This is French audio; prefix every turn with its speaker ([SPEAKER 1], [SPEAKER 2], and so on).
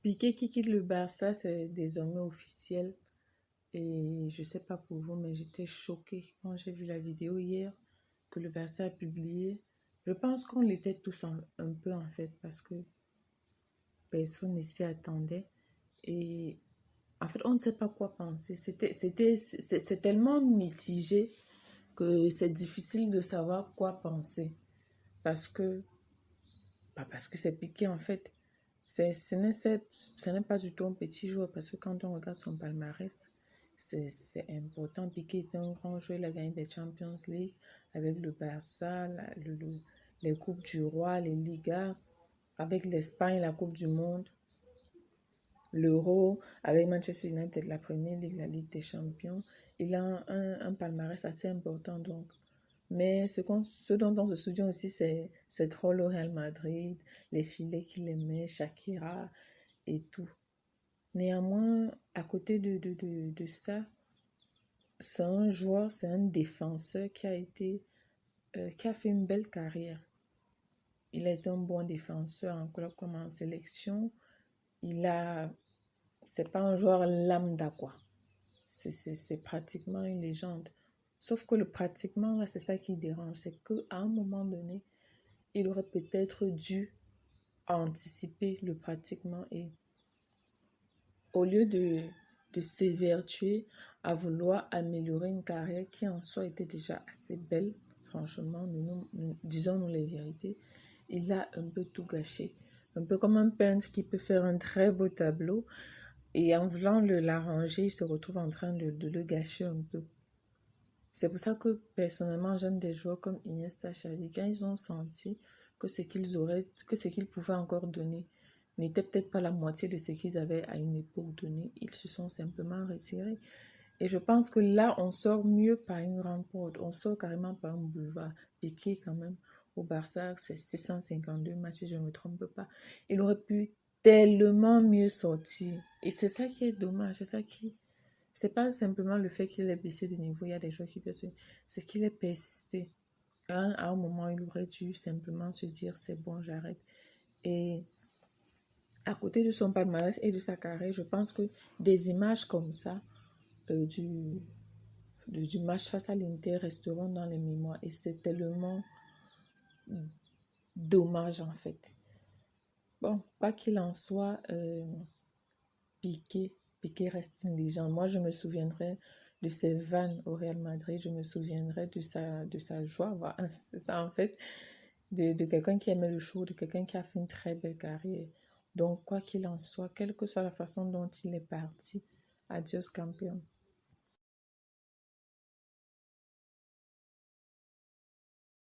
[SPEAKER 1] Piqué qui quitte le Barça, c'est désormais officiel. Et je sais pas pour vous, mais j'étais choquée quand j'ai vu la vidéo hier que le Barça a publié. Je pense qu'on l'était tous un peu en fait parce que personne ne s'y attendait. Et en fait, on ne sait pas quoi penser. C'est tellement mitigé que c'est difficile de savoir quoi penser. Parce que, parce que c'est Piqué en fait. Ce n'est pas du tout un petit joueur parce que quand on regarde son palmarès, c'est important. Piqué était un grand joueur, il a gagné des Champions League avec le Barça, les Coupes du Roi, les Ligas, avec l'Espagne, la Coupe du Monde, l'Euro, avec Manchester United, la Premier League, la Ligue des Champions. Il a un palmarès assez important donc. Mais ce dont on se souvient aussi, c'est trop le Real Madrid, les filets qu'il aimait, Shakira et tout. Néanmoins, à côté de ça, c'est un joueur, c'est un défenseur qui a fait une belle carrière. Il a été un bon défenseur en club comme en sélection. C'est pas un joueur lambda quoi. C'est pratiquement une légende. Sauf que le pratiquement, là, c'est ça qui dérange. C'est qu'à un moment donné, il aurait peut-être dû anticiper le pratiquement et au lieu de s'évertuer à vouloir améliorer une carrière qui en soi était déjà assez belle, franchement, disons-nous les vérités, il a un peu tout gâché. Un peu comme un peintre qui peut faire un très beau tableau et en voulant l'arranger, il se retrouve en train de le gâcher un peu. C'est pour ça que personnellement, j'aime des joueurs comme Iniesta, Xavi, quand ils ont senti que ce qu'ils pouvaient encore donner n'était peut-être pas la moitié de ce qu'ils avaient à une époque donnée, ils se sont simplement retirés. Et je pense que là, on sort mieux par une grande porte, on sort carrément par un boulevard. Piqué quand même, au Barça, c'est 652 matchs, si je ne me trompe pas. Il aurait pu tellement mieux sortir. Et c'est ça qui est dommage, c'est pas simplement le fait qu'il ait baissé de niveau, il y a des joueurs qui peuvent c'est qu'il est persisté. À un moment, il aurait dû simplement se dire c'est bon, j'arrête. Et à côté de son palmarès et de sa carrière, je pense que des images comme ça du match face à l'Inter resteront dans les mémoires. Et c'est tellement dommage en fait. Bon, pas qu'il en soit, Piqué reste une légende. Moi, je me souviendrai de ses vannes au Real Madrid, je me souviendrai de sa joie. Voilà, c'est ça en fait, de quelqu'un qui aimait le show, de quelqu'un qui a fait une très belle carrière. Donc, quoi qu'il en soit, quelle que soit la façon dont il est parti, adios campion.